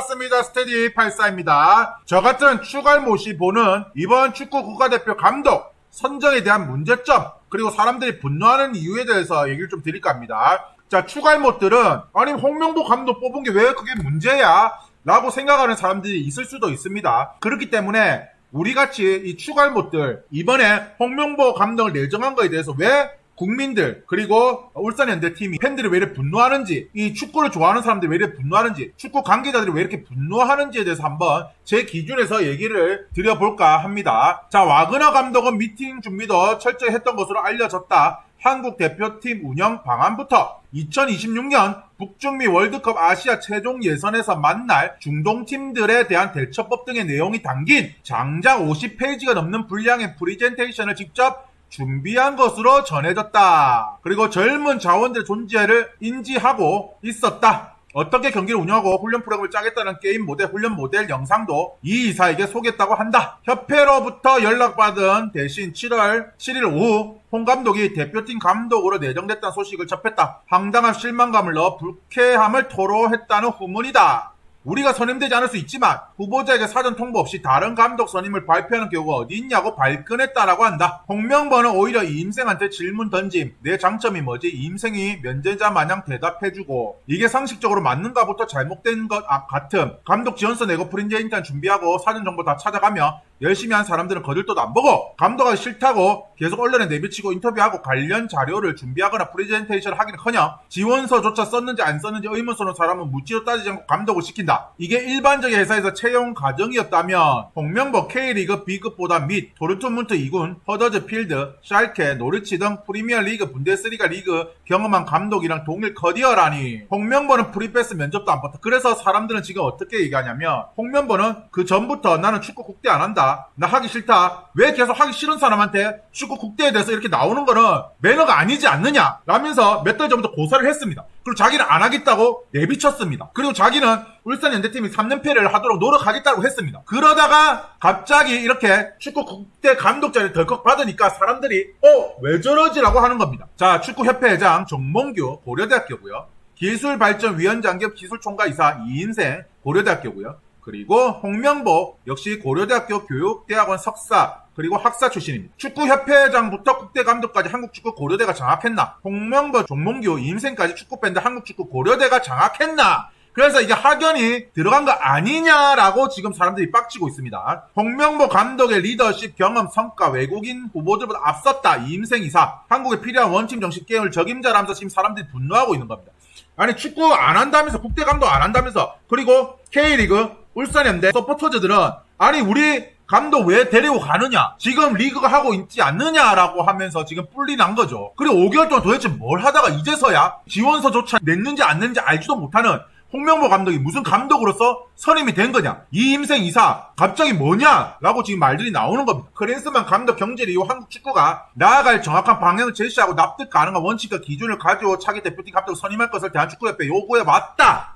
반갑습니다. 스테디84입니다. 저같은 추갈못이 보는 이번 축구 국가대표 감독 선정에 대한 문제점, 그리고 사람들이 분노하는 이유에 대해서 얘기를 좀 드릴까 합니다. 자, 추갈못들은 아니 홍명보 감독 뽑은 게 왜 그게 문제야? 라고 생각하는 사람들이 있을 수도 있습니다. 그렇기 때문에 우리같이 이 추갈못들, 이번에 홍명보 감독을 내정한 거에 대해서 왜 국민들, 그리고 울산현대팀이 팬들이 왜 이렇게 분노하는지, 이 축구를 좋아하는 사람들이 왜 이렇게 분노하는지, 축구 관계자들이 왜 이렇게 분노하는지에 대해서 한번 제 기준에서 얘기를 드려볼까 합니다. 자, 와그너 감독은 미팅 준비도 철저히 했던 것으로 알려졌다. 한국 대표팀 운영 방안부터 2026년 북중미 월드컵 아시아 최종 예선에서 만날 중동팀들에 대한 대처법 등의 내용이 담긴 장작 50페이지가 넘는 분량의 프리젠테이션을 직접 준비한 것으로 전해졌다. 그리고 젊은 자원들의 존재를 인지하고 있었다. 어떻게 경기를 운영하고 훈련 프로그램을 짜겠다는 게임 모델, 훈련 모델 영상도 이 이사에게 소개했다고 한다. 협회로부터 연락받은 대신 7월 7일 오후 홍 감독이 대표팀 감독으로 내정됐다는 소식을 접했다. 황당한 실망감을 넣어 불쾌함을 토로했다는 후문이다. 우리가 선임되지 않을 수 있지만 후보자에게 사전 통보 없이 다른 감독 선임을 발표하는 경우가 어디 있냐고 발끈했다라고 한다. 홍명보는 오히려 이임생한테 질문 던짐. 내 장점이 뭐지? 이임생이 면제자 마냥 대답해주고 이게 상식적으로 맞는가부터 잘못된 것 같음. 감독 지원서 내고 프린제인턴 준비하고 사전 정보 다 찾아가며 열심히 한 사람들은 거들떠도 안 보고 감독하기 싫다고 계속 언론에 내비치고 인터뷰하고 관련 자료를 준비하거나 프레젠테이션을 하기는커녕 지원서조차 썼는지 안 썼는지 의문스러운 사람은 묻지도 따지지 않고 감독을 시킨다. 이게 일반적인 회사에서 채용 과정이었다면 홍명보 K리그 B급보다 및 도르트문트 2군, 허더즈필드, 샬케, 노리치 등 프리미어리그, 분데스리가 리그 경험한 감독이랑 동일 커리어라니. 홍명보는 프리패스 면접도 안 봤다. 그래서 사람들은 지금 어떻게 얘기하냐면 홍명보는 그 전부터 나는 축구 국대 안 한다. 나 하기 싫다. 왜 계속 하기 싫은 사람한테 축구 국대에 대해서 이렇게 나오는 거는 매너가 아니지 않느냐 라면서 몇 달 전부터 고사를 했습니다. 그리고 자기는 안 하겠다고 내비쳤습니다. 그리고 자기는 울산현대팀이 3연패를 하도록 노력하겠다고 했습니다. 그러다가 갑자기 이렇게 축구 국대 감독 자리를 덜컥 받으니까 사람들이 왜 저러지? 라고 하는 겁니다. 자, 축구협회회장 정몽규 고려대학교고요. 기술발전위원장 겸 기술총괄 이사 이인생 고려대학교고요. 그리고 홍명보 역시 고려대학교 교육대학원 석사 그리고 학사 출신입니다. 축구협회장부터 국대감독까지 한국축구 고려대가 장악했나? 홍명보, 정몽규, 이임생까지 축구밴드 한국축구 고려대가 장악했나? 그래서 이게 학연이 들어간 거 아니냐라고 지금 사람들이 빡치고 있습니다. 홍명보 감독의 리더십 경험 성과 외국인 후보들보다 앞섰다. 이임생 이사. 한국에 필요한 원팀 정식 게임을 적임자라면서 지금 사람들이 분노하고 있는 겁니다. 아니 축구 안 한다면서, 국대 감독 안 한다면서, 그리고 K리그 울산현대 서포터즈들은 아니 우리 감독 왜 데리고 가느냐, 지금 리그가 하고 있지 않느냐라고 하면서 지금 뿔리 난 거죠. 그리고 5개월 동안 도대체 뭘 하다가 이제서야 지원서조차 냈는지 안 냈는지 알지도 못하는 홍명보 감독이 무슨 감독으로서 선임이 된 거냐, 이임생 이사 갑자기 뭐냐 라고 지금 말들이 나오는 겁니다. 크린스만 감독 경질 이후 한국 축구가 나아갈 정확한 방향을 제시하고 납득 가능한 원칙과 기준을 가지고 차기 대표팀 감독을 선임할 것을 대한축구협회 요구해 왔다.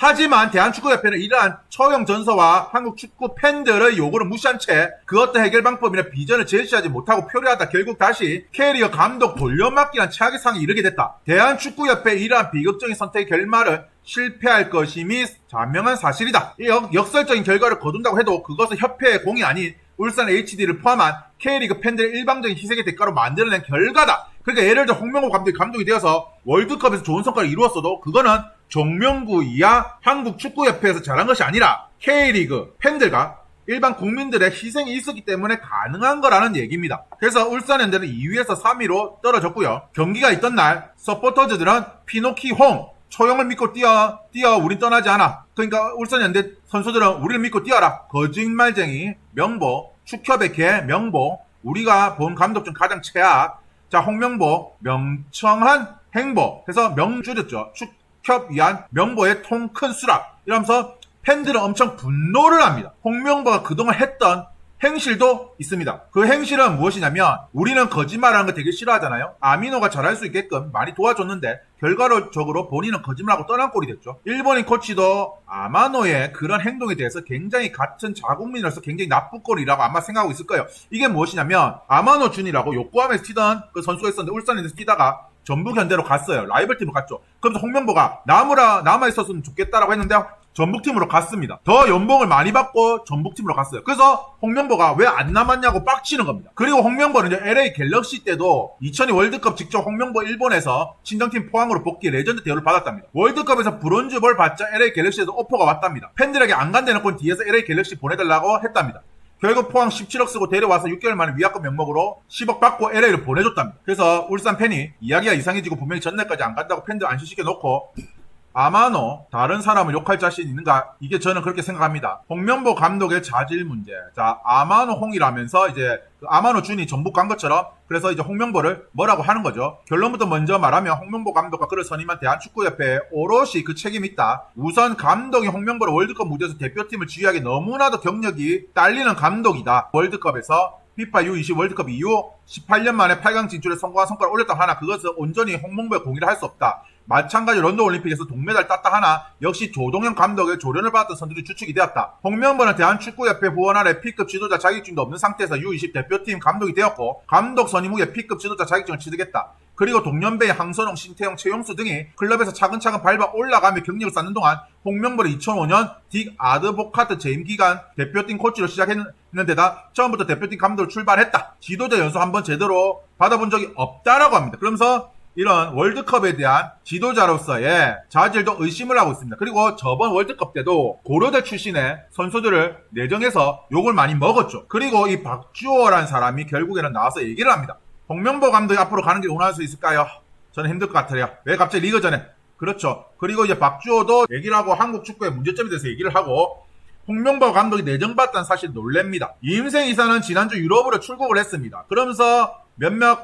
하지만 대한축구협회는 이러한 처형 전서와 한국 축구 팬들의 요구를 무시한 채 그 어떤 해결 방법이나 비전을 제시하지 못하고 표류하다 결국 다시 K리그 감독 돌려막기란 최악의 상황에 이르게 됐다. 대한축구협회의 이러한 비극적인 선택의 결말을 실패할 것임이 자명한 사실이다. 이 역설적인 결과를 거둔다고 해도 그것은 협회의 공이 아닌 울산 HD를 포함한 K리그 팬들의 일방적인 희생의 대가로 만들어낸 결과다. 그러니까 예를 들어 홍명보 감독이 되어서 월드컵에서 좋은 성과를 이루었어도 그거는 정명구 이하 한국 축구협회에서 잘한 것이 아니라 K리그 팬들과 일반 국민들의 희생이 있었기 때문에 가능한 거라는 얘기입니다. 그래서 울산현대는 2위에서 3위로 떨어졌고요. 경기가 있던 날 서포터즈들은 피노키 홍, 초용을 믿고 뛰어 우린 떠나지 않아. 그러니까 울산현대 선수들은 우리를 믿고 뛰어라. 거짓말쟁이 명보, 축협의 개 명보, 우리가 본 감독 중 가장 최악. 자, 홍명보 명청한 행보 해서 명 줄였죠. 축협 위한 명보의 통 큰 수락 이러면서 팬들은 엄청 분노를 합니다. 홍명보가 그동안 했던 행실도 있습니다. 그 행실은 무엇이냐면 우리는 거짓말하는 거 되게 싫어하잖아요. 아미노가 잘할 수 있게끔 많이 도와줬는데 결과적으로 본인은 거짓말하고 떠난 꼴이 됐죠. 일본인 코치도 아마노의 그런 행동에 대해서 굉장히 같은 자국민으로서 굉장히 나쁜 꼴이라고 아마 생각하고 있을 거예요. 이게 무엇이냐면 아마노 준이라고 요코하마에서 뛰던 그 선수가 있었는데 울산에서 뛰다가 전북현대로 갔어요. 라이벌팀으로 갔죠. 그러면서 홍명보가 남아있었으면 좋겠다라고 했는데 전북팀으로 갔습니다. 더 연봉을 많이 받고 전북팀으로 갔어요. 그래서 홍명보가 왜 안 남았냐고 빡치는 겁니다. 그리고 홍명보는 이제 LA 갤럭시 때도 2002 월드컵 직접 홍명보 일본에서 친정팀 포항으로 복귀 레전드 대우를 받았답니다. 월드컵에서 브론즈볼 받자 LA 갤럭시에서 오퍼가 왔답니다. 팬들에게 안 간대놓고 뒤에서 LA 갤럭시 보내달라고 했답니다. 결국 포항 17억 쓰고 데려와서 6개월 만에 위약금 명목으로 10억 받고 LA를 보내줬답니다. 그래서 울산 팬이 이야기가 이상해지고 분명히 전날까지 안 간다고 팬들 안심시켜놓고 아마노 다른 사람을 욕할 자신 있는가? 이게 저는 그렇게 생각합니다. 홍명보 감독의 자질 문제. 자, 아마노 홍이라면서 이제 그 아마노 준이 전북 간 것처럼 그래서 이제 홍명보를 뭐라고 하는 거죠. 결론부터 먼저 말하면 홍명보 감독과 그를 선임한 대한축구협회에 오롯이 그 책임이 있다. 우선 감독이 홍명보를 월드컵 무대에서 대표팀을 지휘하기 너무나도 경력이 딸리는 감독이다. 월드컵에서 FIFA U20 월드컵 이후 18년 만에 8강 진출에 성공한 성과를 올렸다 하나 그것은 온전히 홍명보의 공이라 할 수 없다. 마찬가지로 런던 올림픽에서 동메달 땄다 하나 역시 조동현 감독의 조련을 받았던 선수들이 주축이 되었다. 홍명보는 대한축구협회 후원 아래 P급 지도자 자격증도 없는 상태에서 U20 대표팀 감독이 되었고 감독 선임 후에 P급 지도자 자격증을 취득했다. 그리고 동년배의 항선홍, 신태용, 최용수 등이 클럽에서 차근차근 밟아 올라가며 경력을 쌓는 동안 홍명보를 2005년 딕 아드보카트 재임 기간 대표팀 코치로 시작했는데다 처음부터 대표팀 감독을 출발했다. 지도자 연수 한번 제대로 받아본 적이 없다라고 합니다. 그러면서 이런 월드컵에 대한 지도자로서의 자질도 의심을 하고 있습니다. 그리고 저번 월드컵 때도 고려대 출신의 선수들을 내정해서 욕을 많이 먹었죠. 그리고 이 박주호라는 사람이 결국에는 나와서 얘기를 합니다. 홍명보 감독이 앞으로 가는 길 원할 수 있을까요? 저는 힘들 것 같아요. 왜 갑자기 리그전에? 그렇죠. 그리고 이제 박주호도 얘기를 하고 한국 축구의 문제점에 대해서 얘기를 하고 홍명보 감독이 내정받았다는 사실 놀랍니다. 이임생 이사는 지난주 유럽으로 출국을 했습니다. 그러면서 몇몇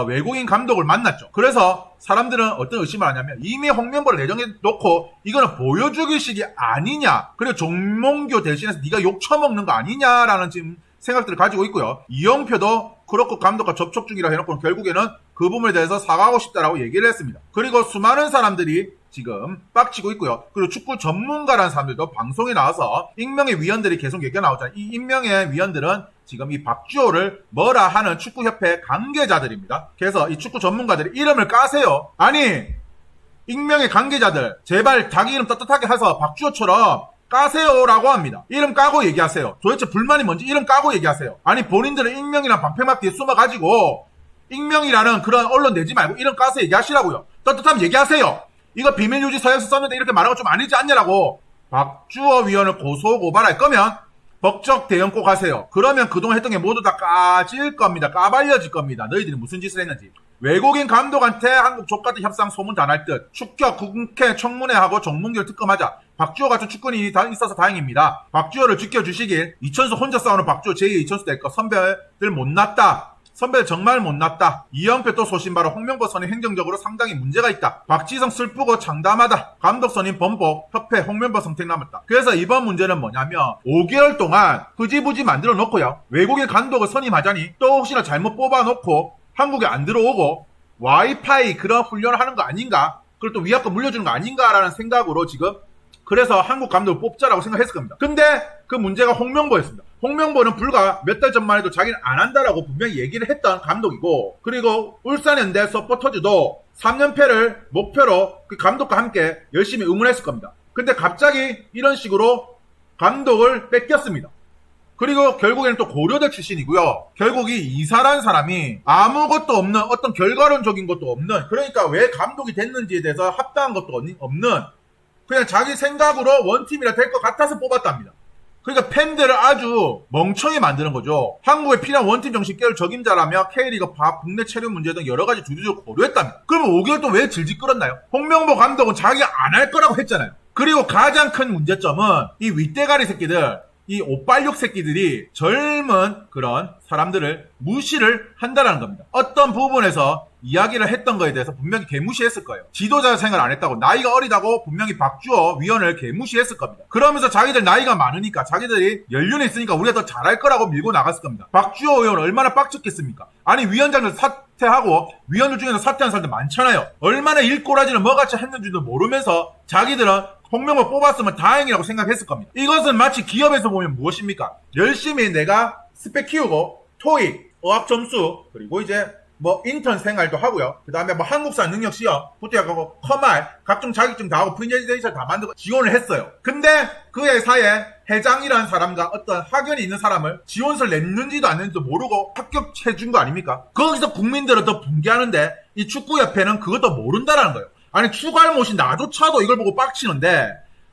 외국인 감독을 만났죠. 그래서 사람들은 어떤 의심을 하냐면 이미 홍명보를 내정해 놓고 이거는 보여주기식이 아니냐. 그리고 정몽규 대신해서 네가 욕 처먹는 거 아니냐라는 지금 생각들을 가지고 있고요. 이영표도 크로크 감독과 접촉 중이라 해놓고 결국에는 그 부분에 대해서 사과하고 싶다라고 얘기를 했습니다. 그리고 수많은 사람들이 지금 빡치고 있고요. 그리고 축구 전문가라는 사람들도 방송에 나와서 익명의 위원들이 계속 얘기가 나오잖아요. 이 익명의 위원들은 지금 이 박주호를 뭐라 하는 축구협회 관계자들입니다. 그래서 이 축구 전문가들이 이름을 까세요. 아니 익명의 관계자들 제발 자기 이름 떳떳하게 해서 박주호처럼 까세요라고 합니다. 이름 까고 얘기하세요. 도대체 불만이 뭔지 이름 까고 얘기하세요. 아니 본인들은 익명이란 방패막 뒤에 숨어가지고 익명이라는 그런 언론 내지 말고 이름 까서 얘기하시라고요. 떳떳하면 얘기하세요. 이거 비밀유지 서약서 썼는데 이렇게 말하고 좀 아니지 않냐라고 박주호 위원을 고소고발할 거면 법적 대응 꼭 하세요. 그러면 그동안 했던 게 모두 다 까질 겁니다. 까발려질 겁니다. 너희들이 무슨 짓을 했는지. 외국인 감독한테 한국 족같은 협상 소문 다 날 듯. 축격, 국회 청문회하고 정문결 특검하자. 박주호 같은 축구인이 있어서 다행입니다. 박주호를 지켜주시길. 이천수 혼자 싸우는 박주호 제2의 이천수 될 거. 선배들 못났다. 선배들 정말 못났다. 이영표 또 소신바로 홍명보 선임 행정적으로 상당히 문제가 있다. 박지성 슬프고 장담하다. 감독 선임 번복, 협회 홍명보 선택 남았다. 그래서 이번 문제는 뭐냐면 5개월 동안 흐지부지 만들어 놓고요. 외국인 감독을 선임하자니 또 혹시나 잘못 뽑아놓고 한국에 안 들어오고 와이파이 그런 훈련을 하는 거 아닌가? 그리고 또 위약금 물려주는 거 아닌가라는 생각으로 지금 그래서 한국 감독을 뽑자라고 생각했을 겁니다. 근데 그 문제가 홍명보였습니다. 홍명보는 불과 몇 달 전만 해도 자기는 안 한다라고 분명히 얘기를 했던 감독이고 그리고 울산현대 서포터즈도 3연패를 목표로 그 감독과 함께 열심히 응원했을 겁니다. 근데 갑자기 이런 식으로 감독을 뺏겼습니다. 그리고 결국에는 또 고려대 출신이고요. 결국 이 이사라는 사람이 아무것도 없는 어떤 결과론적인 것도 없는 그러니까 왜 감독이 됐는지에 대해서 합당한 것도 없는 그냥 자기 생각으로 원팀이라 될 것 같아서 뽑았답니다. 그러니까 팬들을 아주 멍청이 만드는 거죠. 한국에 필요한 원팀 정신 깨울 적임자라며 K리그 국내 체류 문제 등 여러 가지 주제를 고려했답니다. 그러면 5개월 동안 왜 질질 끌었나요? 홍명보 감독은 자기가 안 할 거라고 했잖아요. 그리고 가장 큰 문제점은 이 윗대가리 새끼들 이 옷발육 새끼들이 젊은 그런 사람들을 무시를 한다는 겁니다. 어떤 부분에서 이야기를 했던 거에 대해서 분명히 개무시했을 거예요. 지도자 생각을 안 했다고 나이가 어리다고 분명히 박주호 위원을 개무시했을 겁니다. 그러면서 자기들 나이가 많으니까 자기들이 연륜이 있으니까 우리가 더 잘할 거라고 밀고 나갔을 겁니다. 박주호 위원 얼마나 빡쳤겠습니까? 아니 위원장들 사퇴하고 위원들 중에서 사퇴한 사람들 많잖아요. 얼마나 일꼬라지를 뭐같이 했는지도 모르면서 자기들은 홍명보 뽑았으면 다행이라고 생각했을 겁니다. 이것은 마치 기업에서 보면 무엇입니까? 열심히 내가 스펙 키우고 토익, 어학 점수 그리고 이제 뭐 인턴 생활도 하고요. 그 다음에 뭐 한국사 능력 시험, 부탁하고 커말, 각종 자격증 다 하고 프레젠테이션 다 만들고 지원을 했어요. 근데 그 회사에 회장이라는 사람과 어떤 학연이 있는 사람을 지원서를 냈는지도 안 냈는지도 모르고 합격해준 거 아닙니까? 거기서 국민들은 더 붕괴하는데 이 축구협회는 그것도 모른다라는 거예요. 아니 추갈못이 나조차도 이걸 보고 빡치는데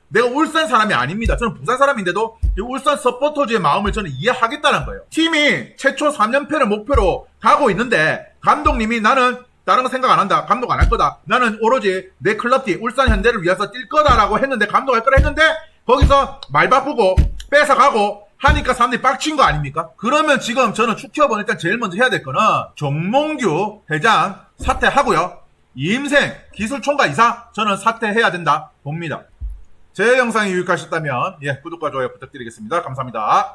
내가 울산 사람이 아닙니다. 저는 부산 사람인데도 이 울산 서포터즈의 마음을 저는 이해하겠다는 거예요. 팀이 최초 3연패를 목표로 가고 있는데 감독님이 나는 다른 거 생각 안 한다. 감독 안 할 거다. 나는 오로지 내 클럽팀 울산 현대를 위해서 뛸 거다라고 했는데 감독할 거라 했는데 거기서 말 바꾸고 뺏어가고 하니까 사람들이 빡친 거 아닙니까? 그러면 지금 저는 축협은 일단 제일 먼저 해야 될 거는 정몽규 회장 사퇴하고요. 이임생 기술총괄 이사 저는 사퇴해야 된다 봅니다. 제 영상이 유익하셨다면 구독과 좋아요 부탁드리겠습니다. 감사합니다.